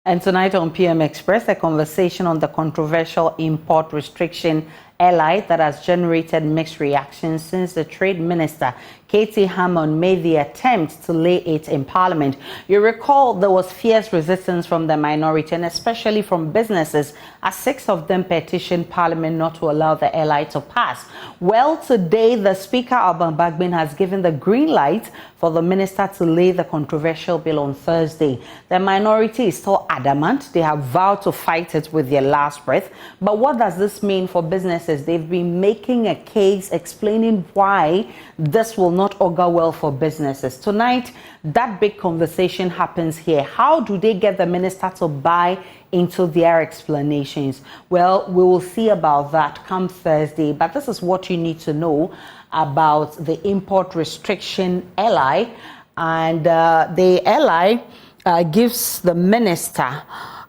And tonight on PM Express, a conversation on the controversial import restriction LI that has generated mixed reactions since the Trade Minister, Katie Hammond, made the attempt to lay it in Parliament. You recall there was fierce resistance from the minority and especially from businesses, as 6 of them petitioned Parliament not to allow the LI to pass. Well, today the Speaker, Alban Bagbin, has given the green light for the minister to lay the controversial bill on Thursday. The minority is still adamant. They have vowed to fight it with their last breath. But what does this mean for businesses? They've been making a case explaining why this will not augur well for businesses. Tonight, that big conversation happens here. How do they get the minister to buy into their explanations? Well, we will see about that come Thursday. But this is what you need to know about the import restriction LI. And the LI gives the minister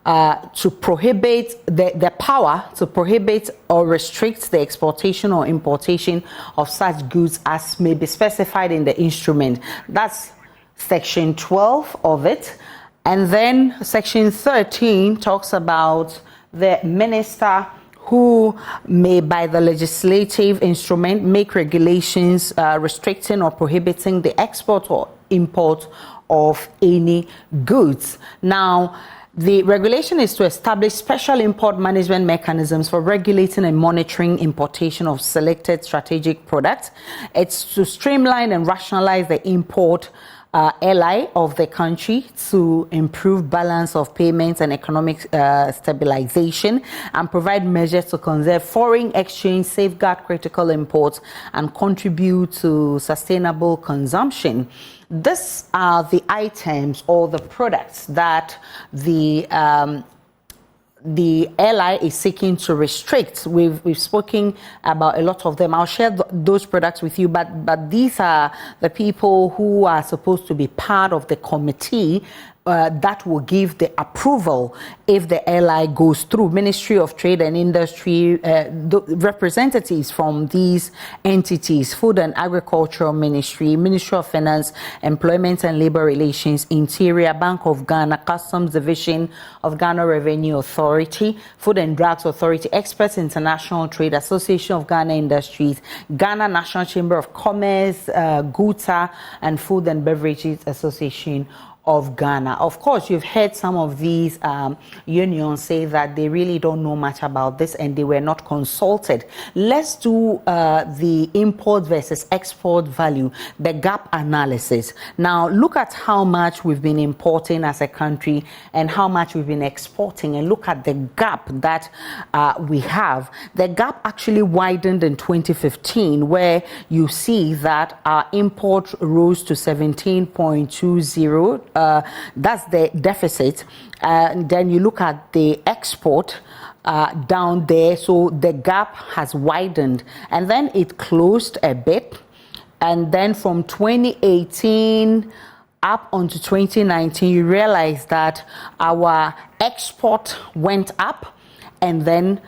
to prohibit the power to prohibit or restrict the exportation or importation of such goods as may be specified in the instrument. That's section 12 of it. And then section 13 talks about the minister who may, by the legislative instrument, make regulations restricting or prohibiting the export or import of any goods. Now, the regulation is to establish special import management mechanisms for regulating and monitoring importation of selected strategic products. It's to streamline and rationalize the import LI of the country to improve balance of payments and economic stabilization, and provide measures to conserve foreign exchange, safeguard critical imports, and contribute to sustainable consumption. These are the items or the products that the LI is seeking to restrict. We've spoken about a lot of them. I'll share those products with you, but these are the people who are supposed to be part of the committee that will give the approval if the LI goes through. Ministry of Trade and Industry, representatives from these entities: Food and Agricultural Ministry, Ministry of Finance, Employment and Labor Relations, Interior, Bank of Ghana, Customs Division of Ghana Revenue Authority, Food and Drugs Authority, Experts International Trade, Association of Ghana Industries, Ghana National Chamber of Commerce, GUTA, and Food and Beverages Association of Ghana. Of course, you've heard some of these unions say that they really don't know much about this and they were not consulted. Let's do the import versus export value, the gap analysis. Now, look at how much we've been importing as a country and how much we've been exporting, and look at the gap that we have. The gap actually widened in 2015, where you see that our import rose to 17.20. That's the deficit. Then you look at the export down there, so the gap has widened, and then it closed a bit, and then from 2018 up onto 2019, you realize that our export went up and then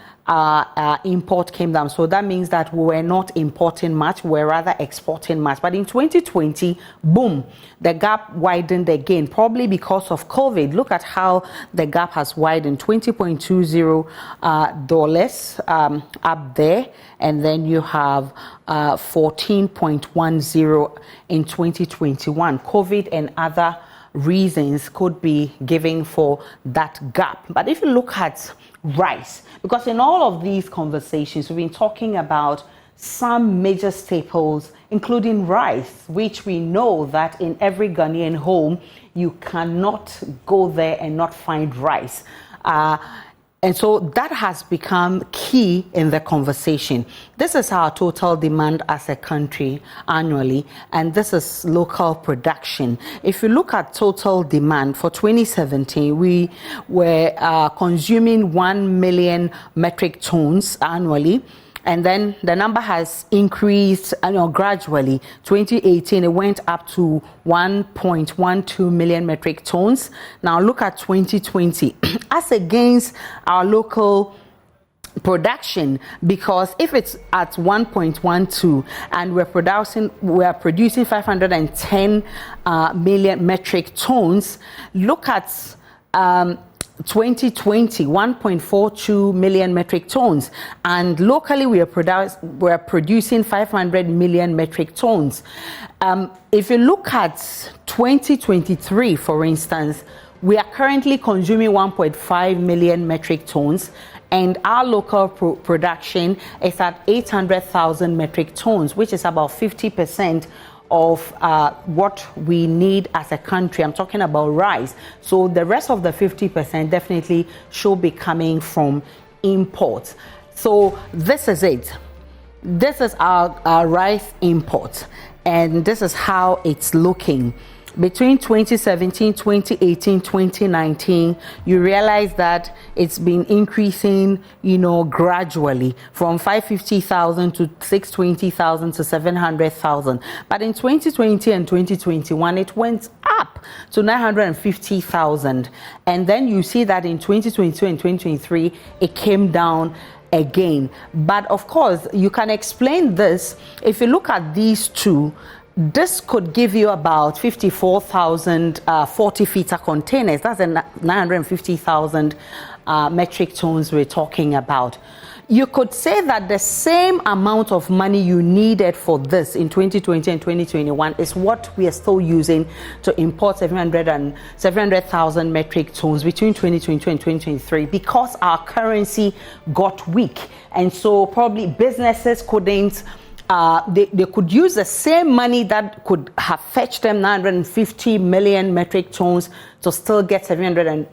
import came down. So that means that we were not importing much, we were rather exporting much. But in 2020, boom, the gap widened again, probably because of COVID. Look at how the gap has widened, $20.20 up there, and then you have 14.10 in 2021. COVID and other reasons could be given for that gap. But if you look at rice, because in all of these conversations we've been talking about some major staples, including rice, which we know that in every Ghanaian home you cannot go there and not find rice. And so that has become key in the conversation. This is our total demand as a country annually, and this is local production. If you look at total demand for 2017, we were consuming 1 million metric tons annually. And then the number has increased gradually. 2018, it went up to 1.12 million metric tons. Now look at 2020 as against our local production, because if it's at 1.12 and we're producing 510 million metric tons, look at 2020, 1.42 million metric tons, and locally we are producing 500 million metric tons. If you look at 2023, for instance, we are currently consuming 1.5 million metric tons, and our local production is at 800,000 metric tons, which is about 50% of what we need as a country. I'm talking about rice. So the rest of the 50% definitely should be coming from imports. So this is it. This is our rice import, and this is how it's looking. Between 2017, 2018, 2019, you realize that it's been increasing, gradually from 550,000 to 620,000 to 700,000. But in 2020 and 2021, it went up to 950,000. And then you see that in 2022 and 2023, it came down again. But of course, you can explain this. If you look at these two, this could give you about 54,000 40-footer containers. That's a 950,000 metric tons we're talking about. You could say that the same amount of money you needed for this in 2020 and 2021 is what we are still using to import 700,000 metric tons between 2022 and 2023, because our currency got weak. And so probably businesses couldn't they could use the same money that could have fetched them 950 million metric tons to still get 700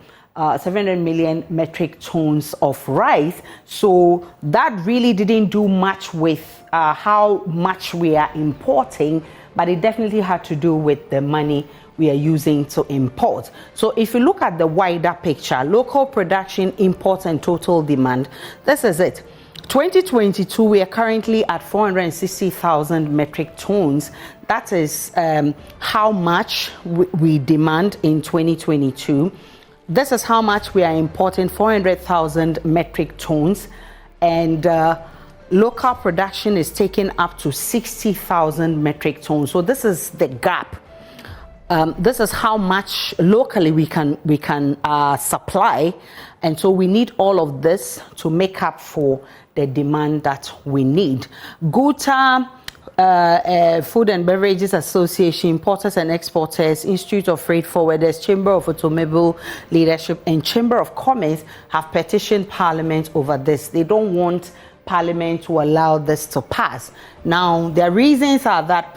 million metric tons of rice. So that really didn't do much with how much we are importing, but it definitely had to do with the money we are using to import. So if you look at the wider picture, local production, imports, and total demand, this is it. 2022, we are currently at 460,000 metric tons. That is how much we demand in 2022. This is how much we are importing, 400,000 metric tons. And local production is taking up to 60,000 metric tons. So this is the gap. This is how much locally we can supply. And so we need all of this to make up for the demand that we need. GUTA, Food and Beverages Association, Importers and Exporters, Institute of Freight Forwarders, Chamber of Automobile Leadership, and Chamber of Commerce have petitioned Parliament over this. They don't want Parliament to allow this to pass. Now, their reasons are that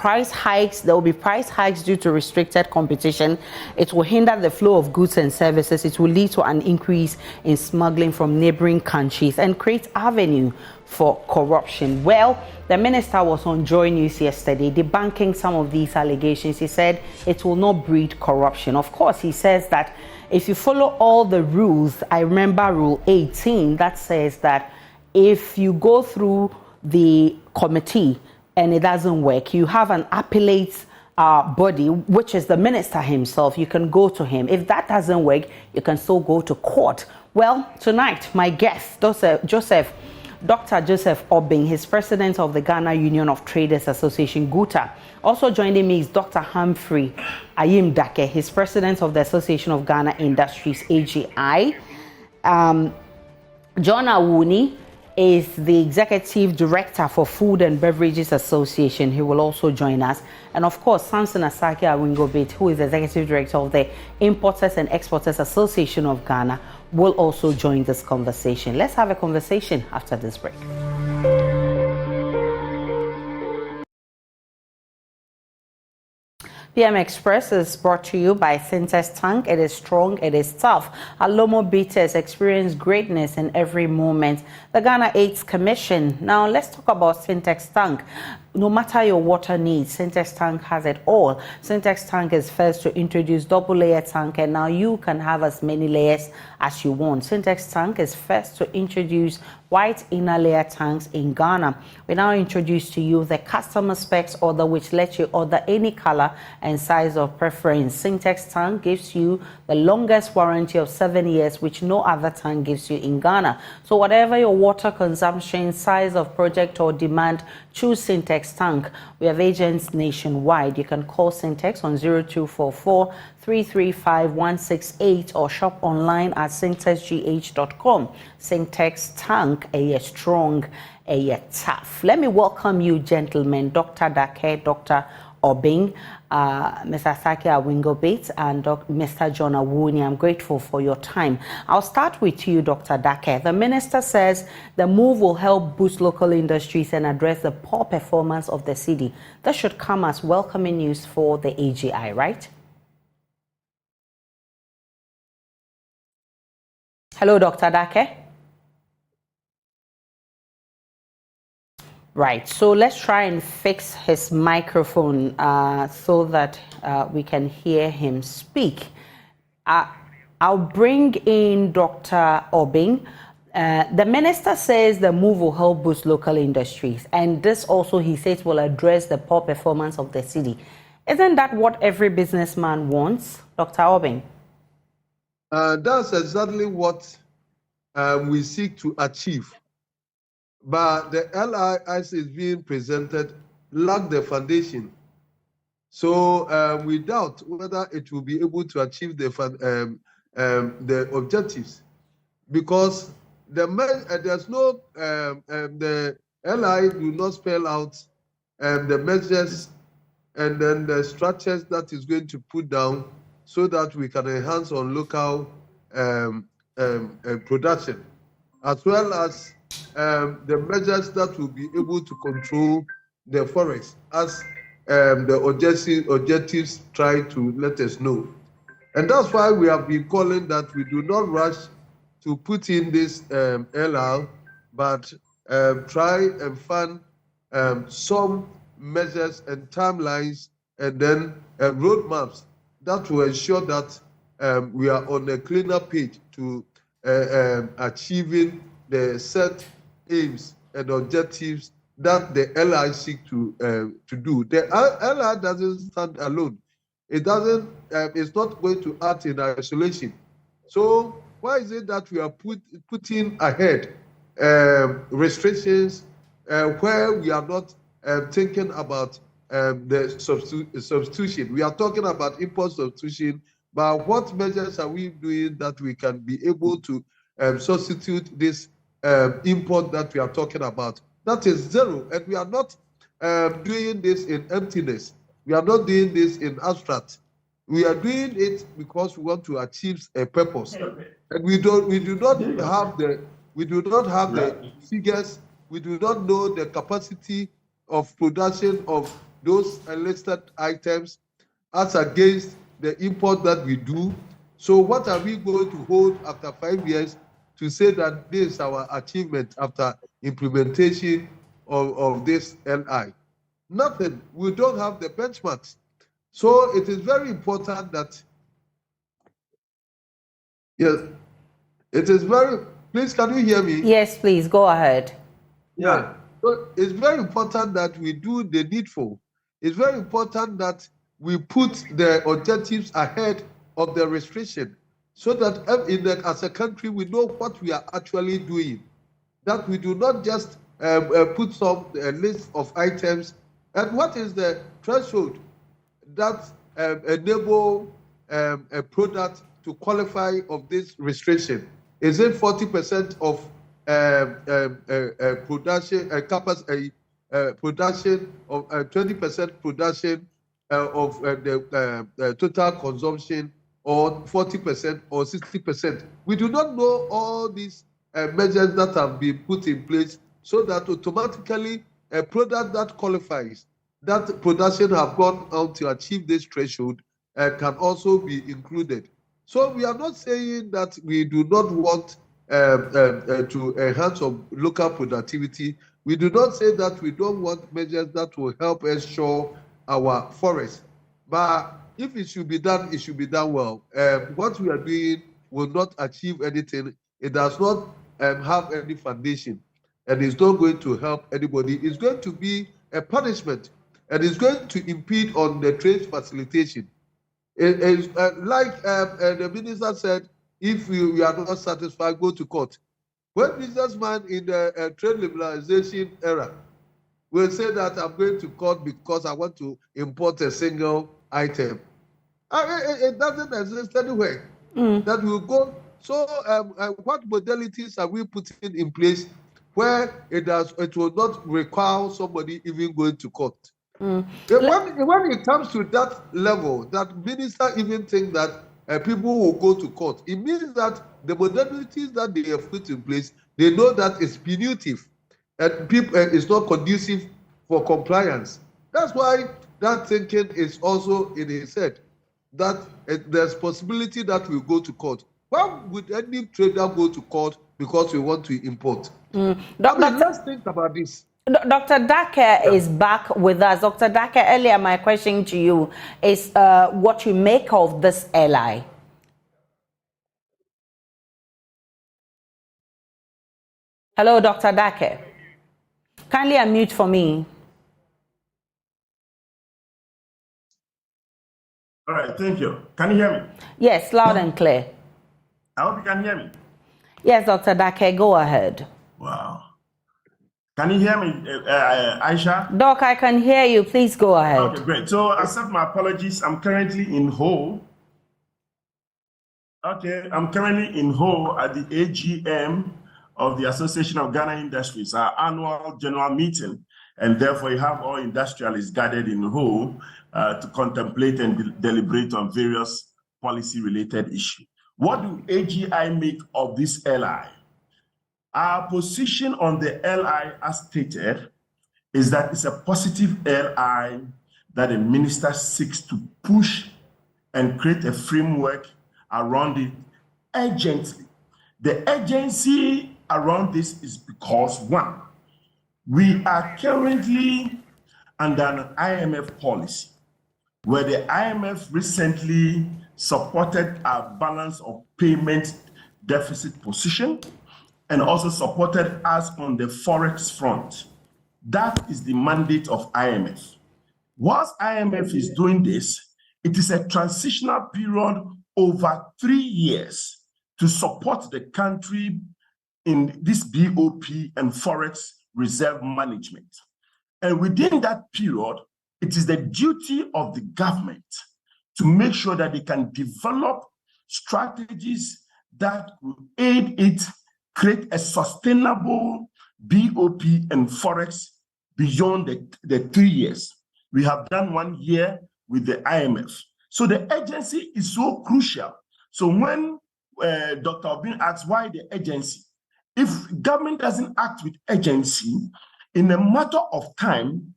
there will be price hikes due to restricted competition. It will hinder the flow of goods and services. It will lead to an increase in smuggling from neighboring countries and create avenue for corruption. Well, the minister was on Joy News yesterday debunking some of these allegations. He said it will not breed corruption. Of course, he says that if you follow all the rules, I remember Rule 18 that says that if you go through the committee and it doesn't work, you have an appellate body, which is the minister himself. You can go to him. If that doesn't work, you can still go to court. Well, tonight, my guest, Dr. Joseph Obeng, he's president of the Ghana Union of Traders Association, GUTA. Also joining me is Dr. Humphrey Ayim-Dackeh, he's president of the Association of Ghana Industries, AGI. John Awuni is the executive director for Food and Beverages Association. He will also join us. And of course, Samson Asake Awingobit, who is the executive director of the Importers and Exporters Association of Ghana, will also join this conversation. Let's have a conversation after this break. PM Express is brought to you by Sintex Tank. It is strong, it is tough. Alomo Bitters experience greatness in every moment. The Ghana AIDS Commission. Now let's talk about Sintex Tank. No matter your water needs, Sintex Tank has it all. Sintex Tank is first to introduce double layer tank, and now you can have as many layers as you want. Sintex Tank is first to introduce white inner layer tanks in Ghana. We now introduce to you the customer specs order, which lets you order any color and size of preference. Sintex Tank gives you the longest warranty of 7 years, which no other tank gives you in Ghana. So whatever your water consumption, size of project or demand, choose Sintex Syntex Tank. We have agents nationwide. You can call Syntex on 0244 335 168 or shop online at syntexgh.com. Syntex Tank, a strong, a tough. Let me welcome you, gentlemen, Dr. Dake, Dr. Obeng, Mr. Saki Awingo Bates, and Mr. John Awuni. I'm grateful for your time. I'll start with you, Dr. Dake. The minister says the move will help boost local industries and address the poor performance of the city. That should come as welcoming news for the AGI, right? Hello, Dr. Dake. Right, so let's try and fix his microphone so that we can hear him speak. I'll bring in Dr. Obeng. The minister says the move will help boost local industries, and this also, he says, will address the poor performance of the city. Isn't that what every businessman wants, Dr. Obeng? That's exactly what we seek to achieve. But the LI as is being presented lack the foundation. So we doubt whether it will be able to achieve the objectives, because there's no the LI do not spell out the measures and then the structures that is going to put down so that we can enhance on local production, as well as the measures that will be able to control the forest, as the objectives try to let us know. And that's why we have been calling that we do not rush to put in this LR, but try and fund some measures and timelines and then roadmaps that will ensure that we are on a cleaner page to achieving the set aims and objectives that the LI seek to do. The LI doesn't stand alone. It doesn't. It's not going to act in isolation. So why is it that we are putting ahead restrictions where we are not thinking about the substitution? We are talking about import substitution, but what measures are we doing that we can be able to substitute this import that we are talking about? That is zero, and we are not doing this in emptiness. We are not doing this in abstract. We are doing it because we want to achieve a purpose, and we do not have the figures. We do not know the capacity of production of those enlisted items as against the import that we do. So what are we going to hold after 5 years to say that this is our achievement after implementation of this LI? Nothing. We don't have the benchmarks. So it is very important that, yes, it is very, please, can you hear me? Yes, please, go ahead. Yeah, so it's very important that we do the needful. It's very important that we put the objectives ahead of the restriction, so that as a country, we know what we are actually doing, that we do not just put some list of items. And what is the threshold that enable a product to qualify of this restriction? Is it 40% of production capacity, production of 20% production of the total consumption, or 40% or 60%? We do not know all these measures that have been put in place, so that automatically a product that qualifies, that production have gone on to achieve this threshold, can also be included. So we are not saying that we do not want to enhance some local productivity. We do not say that we don't want measures that will help ensure our forests. But if it should be done, it should be done well. What we are doing will not achieve anything. It does not have any foundation, and it's not going to help anybody. It's going to be a punishment, and it's going to impede on the trade facilitation. It's like the minister said, if we are not satisfied, go to court. When businessman in the trade liberalization era, will say that I'm going to court because I want to import a single item. It doesn't exist anywhere. That will go. So, what modalities are we putting in place where it will not require somebody even going to court? When it comes to that level, that minister even think that people will go to court, it means that the modalities that they have put in place, they know that it's punitive and people it's not conducive for compliance. That's why that thinking is also in his head, that there's possibility that we'll go to court. Why would any trader go to court because we want to import? Let's think about this. Dr. Dake is back with us. Dr. Dake, earlier my question to you is what you make of this ally. Hello, Dr. Dake. Kindly unmute for me. All right, thank you. Can you hear me? Yes, loud and clear. I hope you can hear me. Yes, Dr. Dake, go ahead. Wow. Can you hear me, Aisha? Doc, I can hear you. Please go ahead. Okay, great. So, accept my apologies. I'm currently in Ho. Okay, I'm currently in Ho at the AGM of the Association of Ghana Industries, our annual general meeting. And therefore, you have all industrialists gathered in Ho to contemplate and deliberate on various policy-related issues. What do AGI make of this LI? Our position on the LI, as stated, is that it's a positive LI that the minister seeks to push and create a framework around it urgently. The urgency around this is because, one, we are currently under an IMF policy where the IMF recently supported our balance of payment deficit position and also supported us on the forex front. That is the mandate of IMF. Whilst IMF is doing this, it is a transitional period over 3 years to support the country in this BOP and forex reserve management. And within that period, it is the duty of the government to make sure that they can develop strategies that will aid it create a sustainable BOP and forex beyond the 3 years. We have done 1 year with the IMF. So the agency is so crucial. So when Dr. Obin asks why the agency, if government doesn't act with agency, in a matter of time,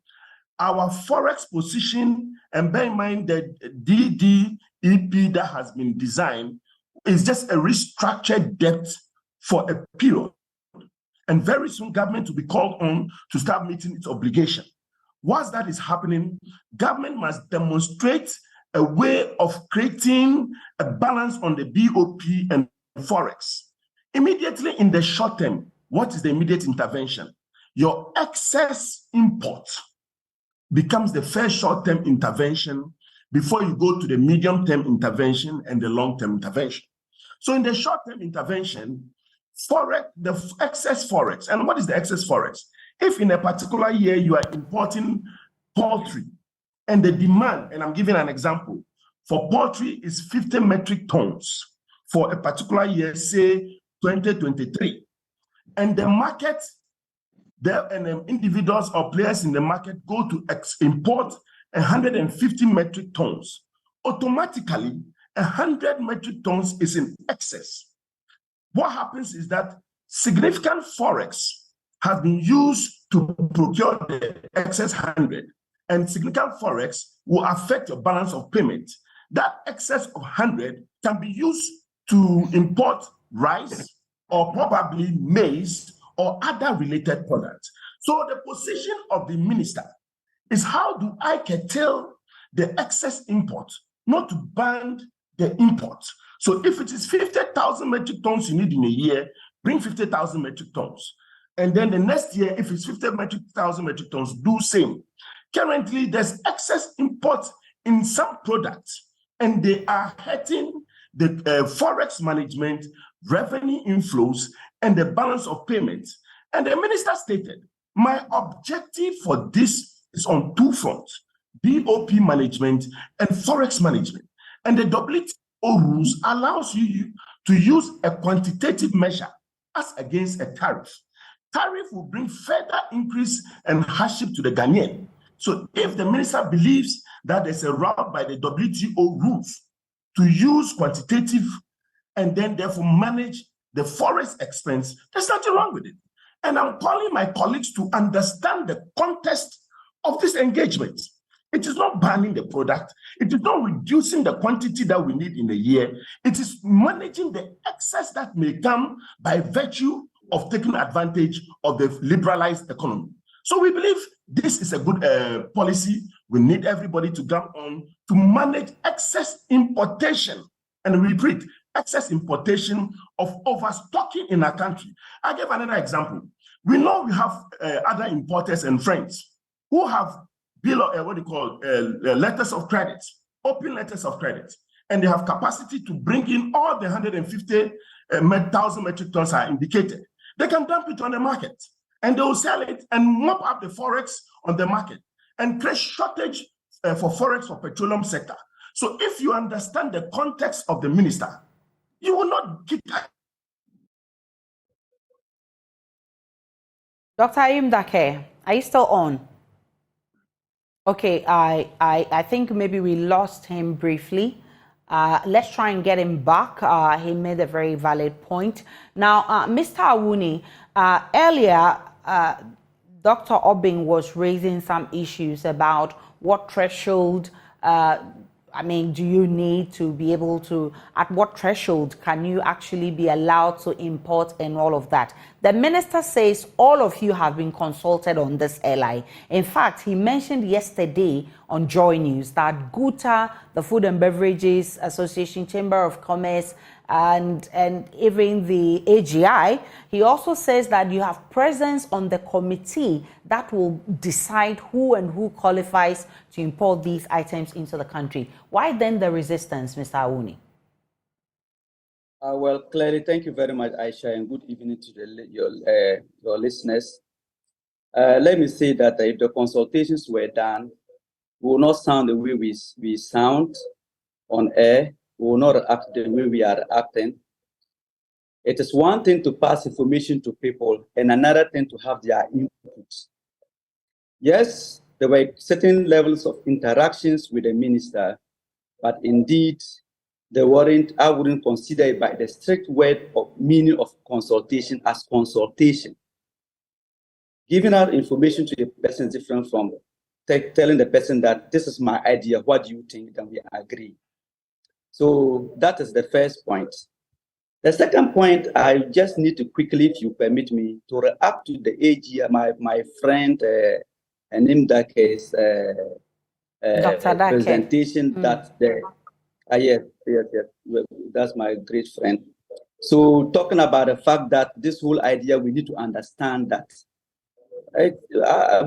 our forex position, and bear in mind the DDEP that has been designed, is just a restructured debt for a period. And very soon, government will be called on to start meeting its obligation. Once that is happening, government must demonstrate a way of creating a balance on the BOP and forex. Immediately in the short term, what is the immediate intervention? Your excess import becomes the first short-term intervention before you go to the medium-term intervention and the long-term intervention. So in the short-term intervention, forex, the excess forex, and what is the excess forex? If in a particular year you are importing poultry and the demand, and I'm giving an example, for poultry is 50 metric tons for a particular year, say 2023, and the market, individuals or players in the market go to import 150 metric tons, automatically 100 metric tons is in excess. What happens is that significant forex has been used to procure the excess 100, and significant forex will affect your balance of payment. That excess of 100 can be used to import rice or probably maize or other related products. So the position of the minister is, how do I curtail the excess import, not to ban the import? So if it is 50,000 metric tons you need in a year, bring 50,000 metric tons. And then the next year, if it's 50,000 metric tons, do same. Currently, there's excess import in some products, and they are hurting the forex management, revenue inflows, and the balance of payments. And the minister stated, My objective for this is on two fronts: BOP management and forex management. And the WTO rules allows you to use a quantitative measure as against a tariff. Tariff will bring further increase and hardship to the Ghanaian. So if the minister believes that there's a route by the WTO rules to use quantitative and then therefore manage the forex expense, there's nothing wrong with it. And I'm calling my colleagues to understand the context of this engagement. It is not banning the product. It is not reducing the quantity that we need in a year. It is managing the excess that may come by virtue of taking advantage of the liberalized economy. So we believe this is a good policy. We need everybody to come on to manage excess importation. And repeat, excess importation of overstocking in our country. I give another example. We know we have other importers and friends who have letters of credit, open letters of credit, and they have capacity to bring in all the 150,000 metric tons are indicated. They can dump it on the market, and they will sell it and mop up the forex on the market and create shortage for forex for petroleum sector. So if you understand the context of the minister, you will not get that. Dr. Ayim Dake, are you still on? Okay, I think maybe we lost him briefly. Let's try and get him back. He made a very valid point. Now, Mr. Awuni, earlier, Dr. Obing was raising some issues about what threshold, do you need to be able to, at what threshold can you actually be allowed to import and all of that? The minister says all of you have been consulted on this LI. In fact, he mentioned yesterday on Joy News that GUTA, the Food and Beverages Association, Chamber of Commerce, and even the AGI, he also says that you have presence on the committee that will decide who qualifies to import these items into the country. Why then the resistance, Mr. Awuni? Well, clearly, thank you very much, Aisha, and good evening to your listeners. Let me say that if the consultations were done, we will not sound the way we sound on air. We will not act the way we are acting. It is one thing to pass information to people and another thing to have their input. Yes, there were certain levels of interactions with the minister, but indeed, I wouldn't consider it by the strict word of meaning of consultation as consultation. Giving out information to the person is different from telling the person that this is my idea, what do you think, then we agree. So that is the first point. The second point, I just need to quickly, if you permit me, to react to the AG, my friend, Ayim Dake's presentation that the yes, that's my great friend. So talking about the fact that this whole idea, we need to understand that.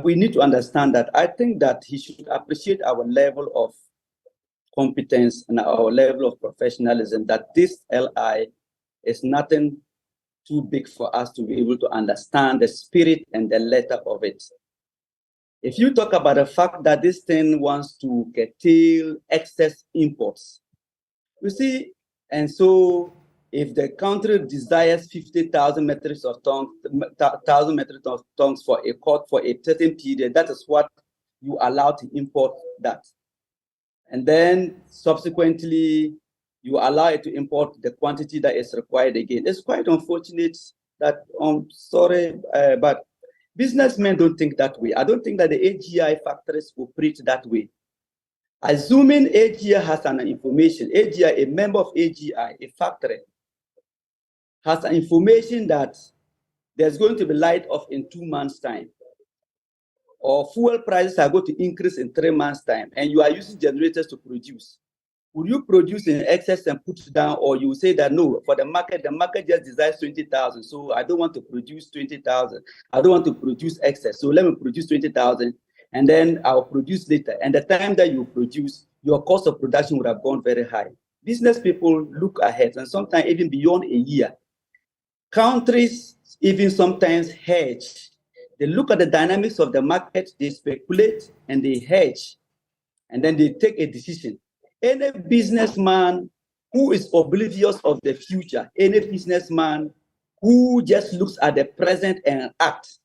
We need to understand that. I think that he should appreciate our level of competence and our level of professionalism, that this LI is nothing too big for us to be able to understand the spirit and the letter of it. If you talk about the fact that this thing wants to curtail excess imports, you see, and so if the country desires 50,000 metric tons for a quart for a certain period, that is what you allow to import that. And then subsequently, you allow it to import the quantity that is required again. It's quite unfortunate that, but businessmen don't think that way. I don't think that the AGI factories operate that way. Assuming AGI has an information, AGI, a member of AGI, a factory, has an information that there's going to be light off in 2 months' time, or fuel prices are going to increase in 3 months' time, and you are using generators to produce. Will you produce in excess and put it down, or you say that no, for the market just desires 20,000, so I don't want to produce 20,000. I don't want to produce excess, so let me produce 20,000, and then I'll produce later. And the time that you produce, your cost of production would have gone very high. Business people look ahead, and sometimes even beyond a year. Countries even sometimes hedge They look at the dynamics of the market, they speculate and they hedge, and then they take a decision. Any businessman who is oblivious of the future, any businessman who just looks at the present and acts,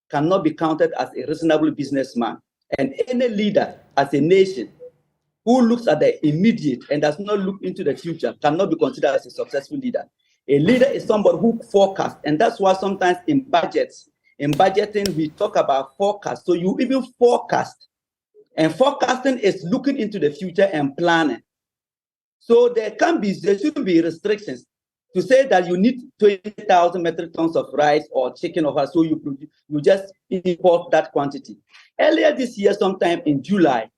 cannot be counted as a reasonable businessman. And any leader as a nation who looks at the immediate and does not look into the future cannot be considered as a successful leader. A leader is somebody who forecasts, and that's why sometimes in budgeting, we talk about forecast. So you even forecast, and forecasting is looking into the future and planning. So there shouldn't be restrictions to say that you need 20,000 metric tons of rice or chicken or so you just import that quantity. Earlier this year, sometime in July,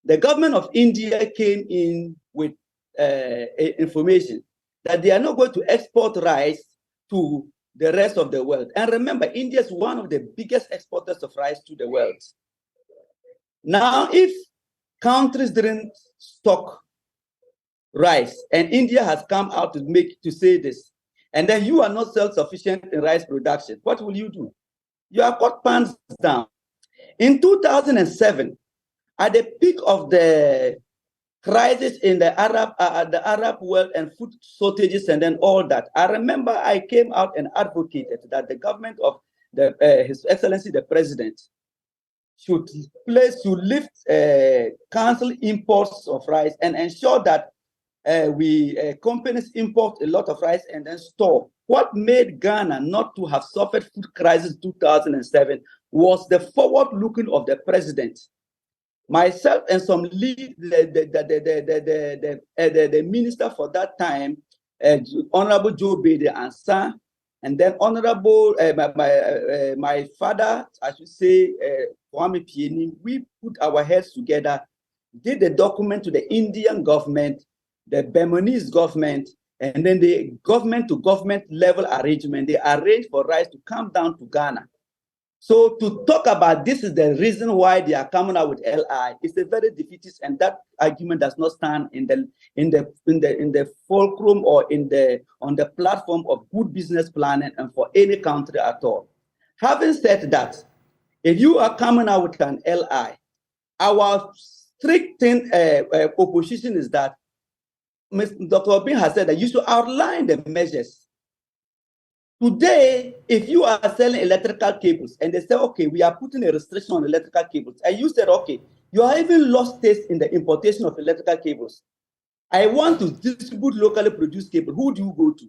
the government of India came in with information that they are not going to export rice to the rest of the world. And remember, India is one of the biggest exporters of rice to the world. Now, if countries didn't stock rice, and India has come out to say this, and then you are not self-sufficient in rice production, what will you do? You are caught pants down. In 2007, at the peak of the crisis in the Arab world and food shortages and then all that, I remember I came out and advocated that the government of His Excellency the President should cancel imports of rice and ensure that companies import a lot of rice and then store. What made Ghana not to have suffered food crisis in 2007 was the forward looking of the president. Myself and some lead, the minister for that time, Honorable Joe Bede Ansa, and then Honorable my father, I should say, Kwame Pieni. We put our heads together, did the document to the Indian government, the Burmese government, and then the government-to-government level arrangement. They arranged for rice to come down to Ghana. So to talk about this is the reason why they are coming out with LI. It's a very defeatist, and that argument does not stand in the fulcrum or on the platform of good business planning and for any country at all. Having said that, if you are coming out with an LI, our strict opposition is that Dr. Obin has said that you should outline the measures. Today, if you are selling electrical cables and they say, okay, we are putting a restriction on electrical cables, and you said, okay, you are even lost taste in the importation of electrical cables. I want to distribute locally produced cable. Who do you go to?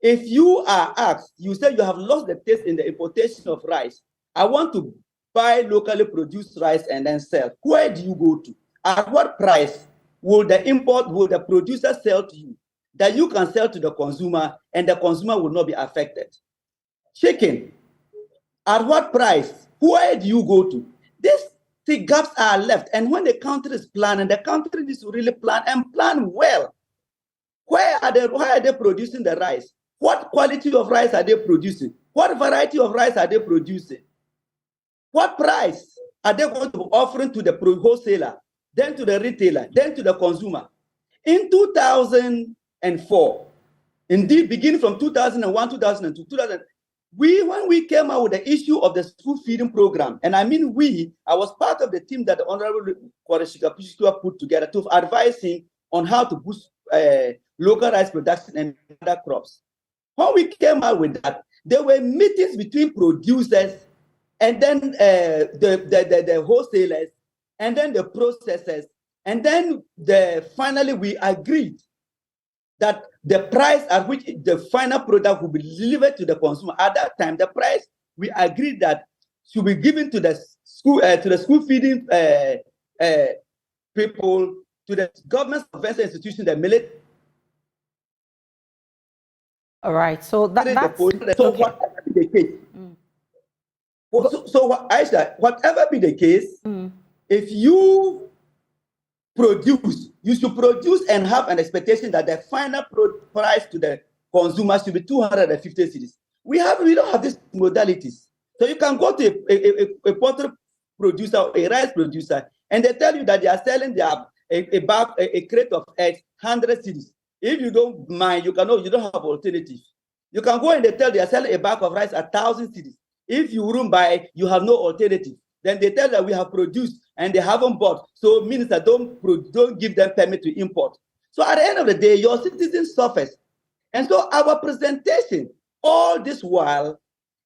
If you are asked, you say you have lost the taste in the importation of rice. I want to buy locally produced rice and then sell. Where do you go to? At what price will the producer sell to you that you can sell to the consumer and the consumer will not be affected? Chicken, at what price? Where do you go to? These gaps are left. And when the country is planning, the country needs to really plan and plan well. Why are they producing the rice? What quality of rice are they producing? What variety of rice are they producing? What price are they going to be offering to the wholesaler, then to the retailer, then to the consumer? In 2004, indeed, beginning from 2001, 2002, 2000, when we came out with the issue of the school feeding program, and I mean I was part of the team that the Honorable Kwadwo Shika put together to advise him on how to boost local rice production and other crops. When we came out with that, there were meetings between producers and then the wholesalers and then the processors, and then finally we agreed that the price at which the final product will be delivered to the consumer, at that time, the price we agreed that should be given to the school feeding people, to the government subvention institution, the military. All right, so that's so okay. Whatever be the case. So Aisha, whatever be the case, if you produce, you should produce and have an expectation that the final price to the consumer should be 250 cedis. We don't have these modalities. So you can go to a poultry producer, a rice producer, and they tell you that they are selling a crate of eggs 100 cedis. If you don't mind, you don't have alternative. You can go and they tell they are selling a bag of rice 1,000 cedis. If you wouldn't buy, you have no alternative. Then they tell that we have produced and they haven't bought. So minister, don't give them permit to import. So at the end of the day, your citizens suffer. And so our presentation, all this while,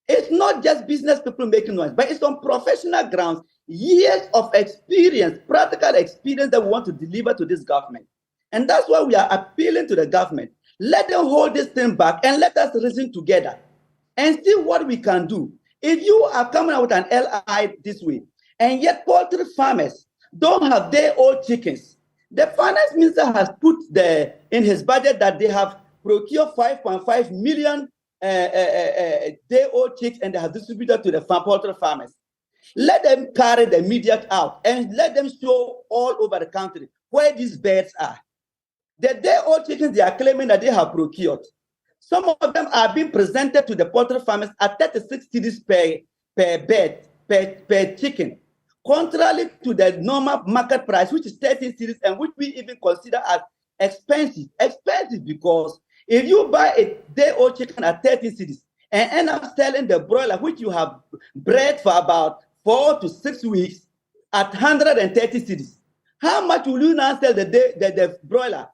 it's not just business people making noise, but it's on professional grounds, years of experience, practical experience that we want to deliver to this government. And that's why we are appealing to the government. Let them hold this thing back and let us reason together and see what we can do. If you are coming out with an LI this way, and yet poultry farmers don't have their own chickens, the finance minister has put in his budget that they have procured 5.5 million day-old chicks and they have distributed to the poultry farmers. Let them carry the media out and let them show all over the country where these birds are. The day-old chickens they are claiming that they have procured, some of them are being presented to the poultry farmers at 36 cedis per bird, per chicken, contrary to the normal market price, which is 13 cedis and which we even consider as expensive. Expensive because if you buy a day-old chicken at 13 cedis and end up selling the broiler, which you have bred for about 4 to 6 weeks at 130 cedis, how much will you now sell the broiler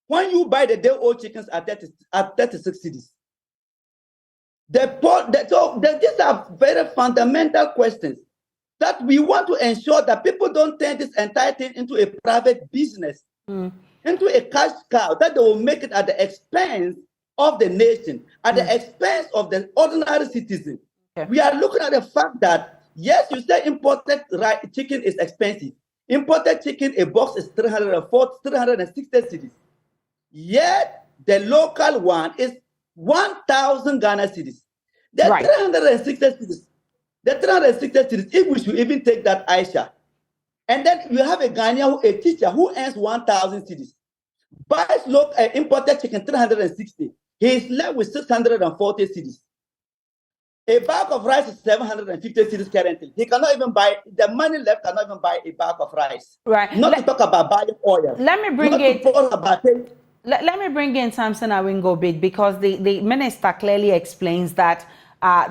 when you buy the day-old chickens at 36 cedis? These are very fundamental questions that we want to ensure that people don't turn this entire thing into a private business, into a cash cow, that they will make it at the expense of the nation, at the expense of the ordinary citizen. Okay. We are looking at the fact that, yes, you say imported chicken is expensive. Imported chicken, a box is 360 cedis. Yet the local one is 1,000 Ghana cedis. The 360 cedis. The 360 cedis, if we should even take that Aisha, and then you have a Ghanaian, a teacher who earns 1,000 cedis, buys imported chicken 360. He is left with 640 cedis. A bag of rice is 750 cedis currently. He cannot even buy, the money left cannot even buy a bag of rice. Right. Not to talk about buying oil. Let me bring Let me bring in Samson Awingo bit, because the minister clearly explains that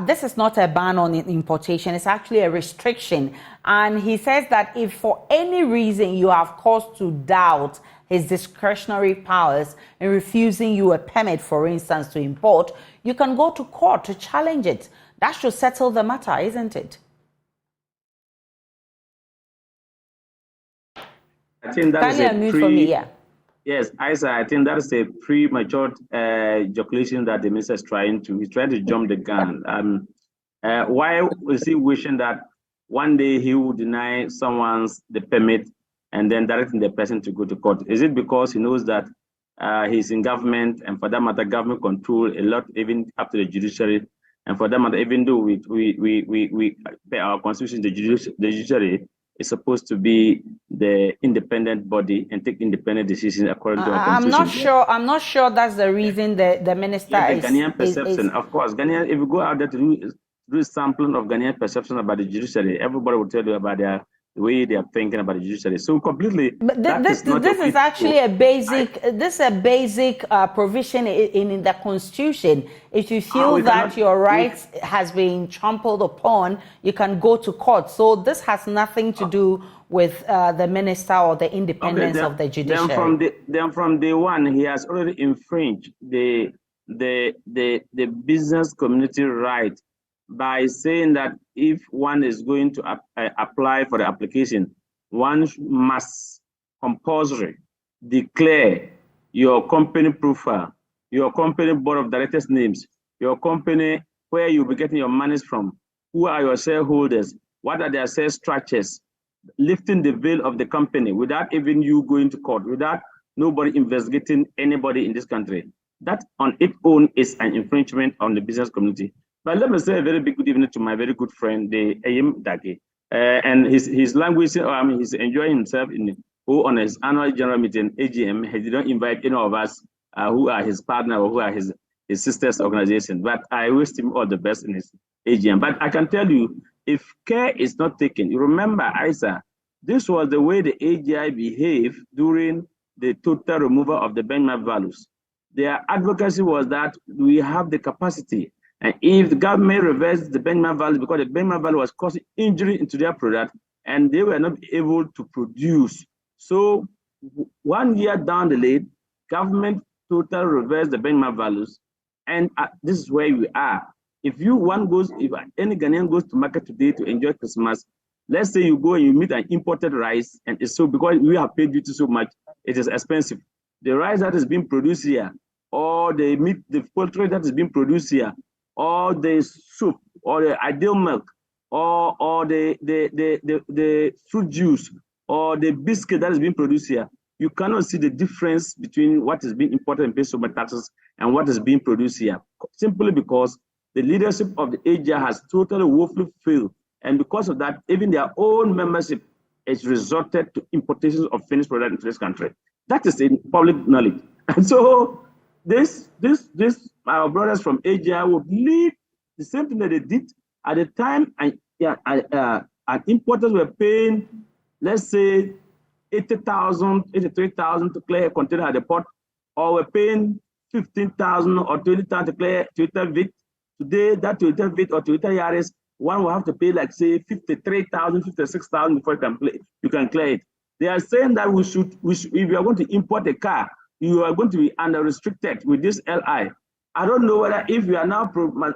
this is not a ban on importation, it's actually a restriction. And he says that if for any reason you have cause to doubt his discretionary powers in refusing you a permit, for instance, to import, you can go to court to challenge it. That should settle the matter, isn't it? I think that is for me, yeah. Yes, Isa, I think that is a premature ejaculation that the minister is trying to. He's trying to jump the gun. Why is he wishing that one day he will deny someone's the permit and then directing the person to go to court? Is it because he knows that he's in government, and for that matter, government control a lot, even up to the judiciary, and for that matter, even though we our constitution, the judiciary is supposed to be the independent body and take independent decisions according to our constitution. I'm not sure that's the reason the minister is. Ghanaian perception, of course. Ghanaian, if you go out there to do sampling of Ghanaian perception about the judiciary, everybody will tell you about the way they are thinking about the judiciary. So completely. But this is actually a basic provision in the constitution. If you feel that your rights has been trampled upon, you can go to court. So this has nothing to do with the minister or the independence of the judiciary. Then from day one, he has already infringed the business community right by saying that if one is going to apply for the application, one must compulsory declare your company profile, your company board of directors names, your company, where you'll be getting your monies from, who are your shareholders, what are their sales structures, lifting the veil of the company without even you going to court, without nobody investigating anybody in this country. That on its own is an infringement on the business community. But let me say a very big good evening to my very good friend, the Ayim Dake. And his language, he's enjoying himself on his annual general meeting, AGM. He didn't invite any of us who are his partner or who are his sister's organization. But I wish him all the best in his AGM. But I can tell you, if care is not taken, you remember, Isa, this was the way the AGI behaved during the total removal of the benchmark values. Their advocacy was that we have the capacity And if the government reverses the benchmark value because the benchmark value was causing injury into their product and they were not able to produce. So 1 year down the lane, government total reverse the benchmark values. And this is where we are. If any Ghanaian goes to market today to enjoy Christmas, let's say you go and you meet an imported rice, and it's so because we have paid duty so much, it is expensive. The rice that is being produced here, or the meat, the poultry that is being produced here, or the soup, or the ideal milk, or the fruit juice, or the biscuit that is being produced here, you cannot see the difference between what is being imported and paid so much taxes and what is being produced here, simply because the leadership of the AGR has totally woefully failed. And because of that, even their own membership has resorted to importations of finished product into this country. That is in public knowledge. And so our brothers from AGR would lead the same thing that they did at the time, and importers were paying, let's say, 80,000, 83,000 to clear a container at the port, or were paying 15,000 or 20,000 to clear Toyota Vit. Today, that Toyota Vit or Toyota Yaris, one will have to pay like say 53,000, 56,000 before you can clear it. They are saying that we should, if you are going to import a car, you are going to be under restricted with this LI. I don't know whether if we are now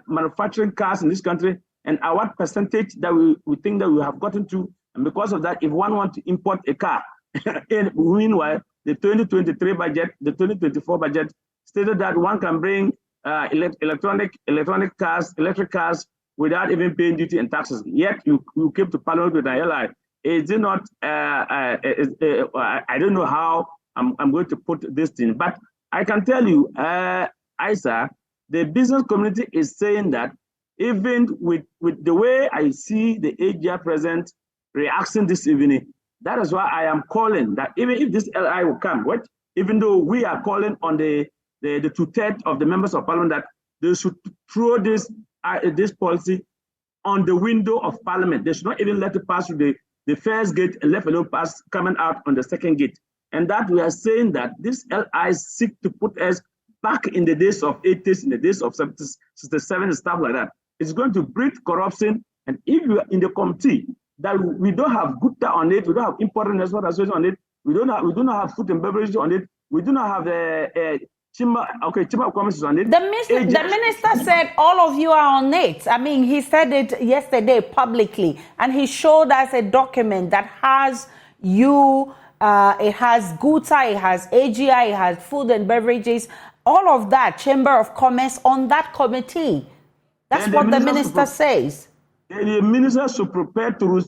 manufacturing cars in this country and at what percentage that we think that we have gotten to, and because of that, if one wants to import a car, meanwhile, the 2023 budget, the 2024 budget stated that one can bring electric cars without even paying duty and taxes. Yet you came to Parliament with an LI. Is it not? I don't know how I'm going to put this thing, but I can tell you, Isa, the business community is saying that even with the way I see the AGR president reaction this evening, that is why I am calling that even if this LI will come, even though we are calling on the 2/3 of the members of Parliament that they should throw this policy on the window of Parliament. They should not even let it pass through the first gate and let alone pass coming out on the second gate. And that we are saying that this LI seek to put us back in the days of 80s, in the days of 67 and stuff like that. It's going to breed corruption. And if you are in the committee that we don't have Gupta on it, we don't have Import and Export Association on it, we do not have Food and Beverage on it, we do not have Chamber of Commerce on it. The minister said all of you are on it. I mean, he said it yesterday publicly, and he showed us a document that has you, it has Gupta, it has AGI, it has Food and Beverages, all of that, Chamber of Commerce on that committee. That's what the minister says. The minister should prepare to,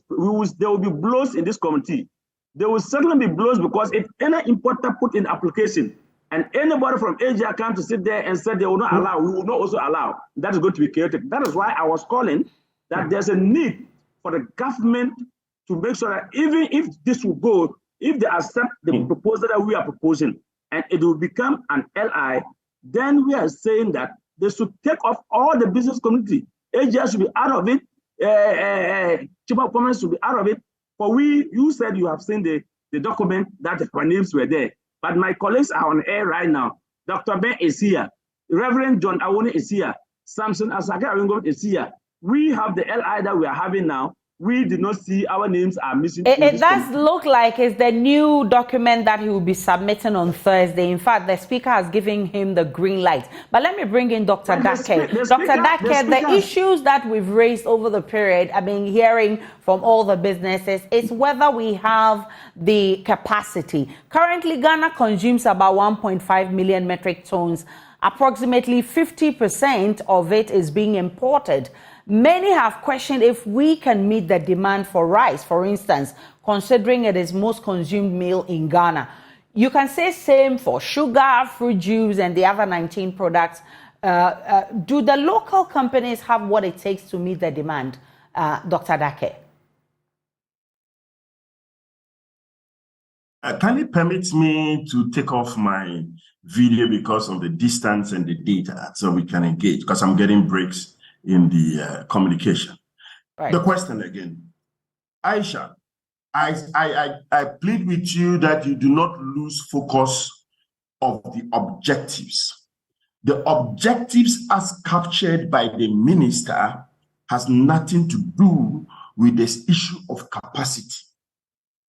there will be blows in this committee. There will certainly be blows because if any importer put in application and anybody from Asia come to sit there and said they will not allow, we will not also allow, that is going to be chaotic. That is why I was calling that there's a need for the government to make sure that even if this will go, if they accept the proposal that we are proposing and it will become an LI, then we are saying that they should take off all the business community. Asia should be out of it. Chamber of Commerce should be out of it. For you said you have seen the document that our names were there. But my colleagues are on air right now. Dr. Ben is here. Reverend John Awoni is here. Samson Asake Aringo is here. We have the LI that we are having now. We did not see our names are missing. It does look like it's the new document that he will be submitting on Thursday. In fact, the speaker has given him the green light. But let me bring in Dr. Dake. Dr. Dake, the issues that we've raised over the period, I mean, hearing from all the businesses, is whether we have the capacity. Currently, Ghana consumes about 1.5 million metric tons. Approximately 50% of it is being imported. Many have questioned if we can meet the demand for rice, for instance, considering it is most consumed meal in Ghana. You can say same for sugar, fruit juice, and the other 19 products. Do the local companies have what it takes to meet the demand, Dr. Dake? Kindly permit me to take off my video because of the distance and the data so we can engage, because I'm getting breaks in the communication. Right. The question again, Aisha, I plead with you that you do not lose focus of the objectives. the objectives as captured by the minister has nothing to do with this issue of capacity.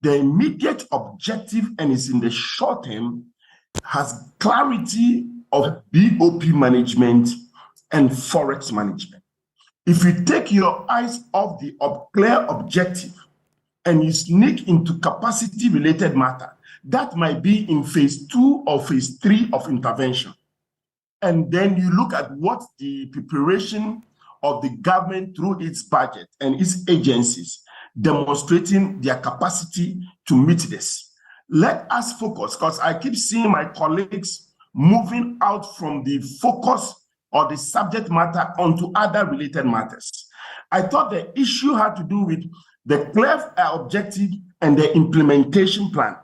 The immediate objective, and is in the short term, has clarity of BOP management and forex management. If you take your eyes off the clear objective and you sneak into capacity-related matter, that might be in phase 2 or phase 3 of intervention. And then you look at what the preparation of the government through its budget and its agencies demonstrating their capacity to meet this. Let us focus, because I keep seeing my colleagues moving out from the focus or the subject matter onto other related matters. I thought the issue had to do with the clear objective and the implementation plan.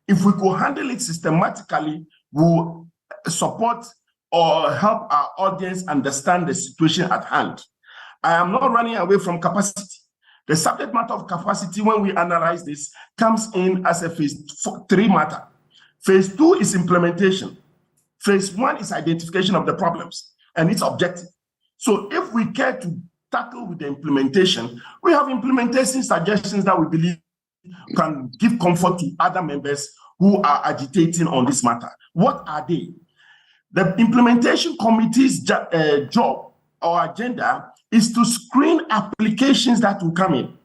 If we could handle it systematically, we'll support or help our audience understand the situation at hand. I am not running away from capacity. The subject matter of capacity, when we analyze this, comes in as a phase 3 matter. Phase 2 is implementation. Phase 1 is identification of the problems and its objective. So if we care to tackle with the implementation, we have implementation suggestions that we believe can give comfort to other members who are agitating on this matter. What are they? The implementation committee's job or agenda is to screen applications that will come in.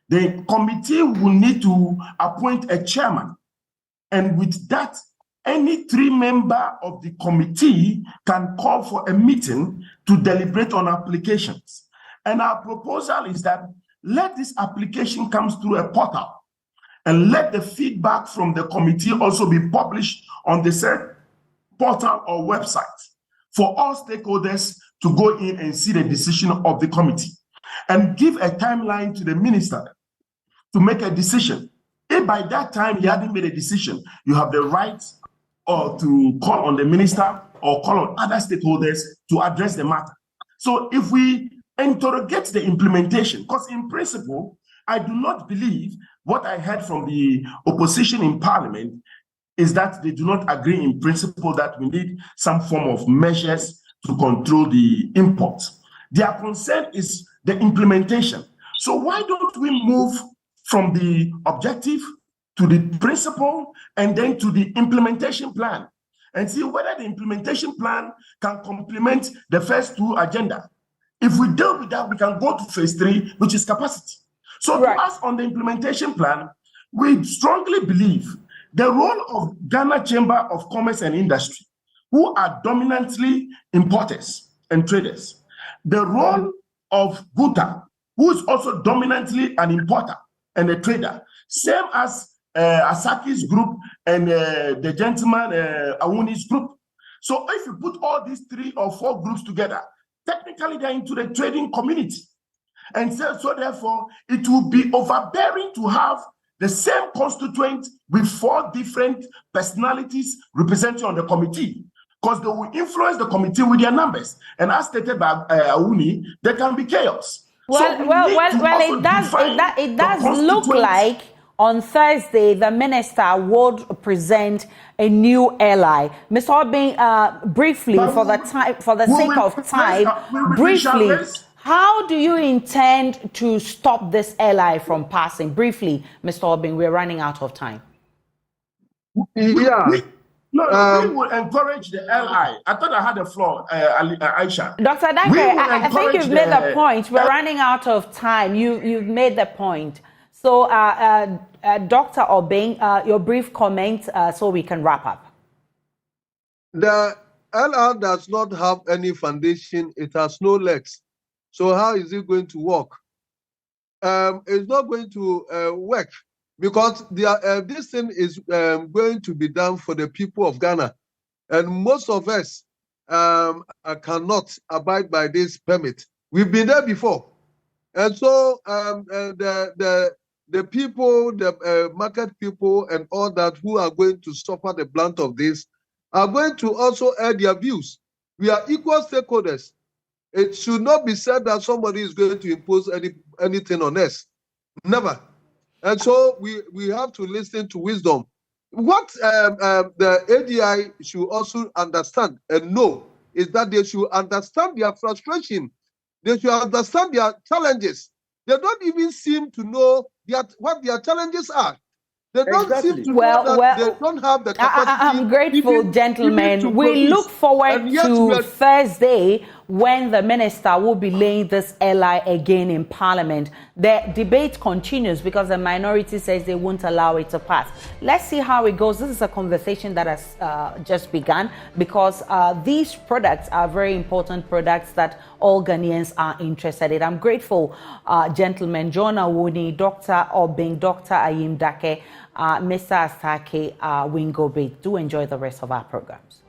The committee will need to appoint a chairman. And with that, any 3 members of the committee can call for a meeting to deliberate on applications. And our proposal is that let this application come through a portal and let the feedback from the committee also be published on the said portal or website for all stakeholders to go in and see the decision of the committee and give a timeline to the minister to make a decision. If by that time he hadn't made a decision, you have the right or to call on the minister or call on other stakeholders to address the matter. So if we interrogate the implementation, because in principle, I do not believe what I heard from the opposition in parliament is that they do not agree in principle that we need some form of measures to control the imports. Their concern is the implementation. So why don't we move from the objective to the principle and then to the implementation plan and see whether the implementation plan can complement the first 2 agenda. If we deal with that, we can go to phase 3, which is capacity. So to us on the implementation plan, we strongly believe the role of Ghana Chamber of Commerce and Industry, who are dominantly importers and traders, the role of GUTA, who is also dominantly an importer and a trader, same as Asaki's group and the gentleman Awuni's group. So if you put all these 3 or 4 groups together, technically they're into the trading community. And so therefore, it will be overbearing to have the same constituent with 4 different personalities representing on the committee, because they will influence the committee with their numbers. And as stated by Awuni, there can be chaos. It does look like on Thursday, the minister would present a new ally. Mr. Obeng, briefly, for the sake of time, briefly, how do you intend to stop this ally from passing? Briefly, Mr. Obeng, we're running out of time. We will encourage the LI. I thought I had the floor, Aisha. Dr. Danke, I think you've made the point. We're running out of time. You've made the point. So, Dr. Obeng, your brief comment so we can wrap up. The LR does not have any foundation. It has no legs. So how is it going to work? It's not going to work because this thing is going to be done for the people of Ghana. And most of us cannot abide by this permit. We've been there before. And so the people, the market people and all that who are going to suffer the brunt of this are going to also air their views. We are equal stakeholders. It should not be said that somebody is going to impose anything on us. Never. And so we have to listen to wisdom. What the ADI should also understand and know is that they should understand their frustration. They should understand their challenges. They don't even seem to know what their challenges are. They don't seem to know that they don't have the capacity. I'm grateful, gentlemen. We look forward to Thursday when the minister will be laying this LI again in Parliament. The debate continues because the minority says they won't allow it to pass. Let's see how it goes. This is a conversation that has just begun because these products are very important products that all Ghanaians are interested in. I'm grateful, gentlemen. John Awuni, Dr. Obing, Dr. Ayim Dake, Mr. Astake Wingobe. Do enjoy the rest of our programs.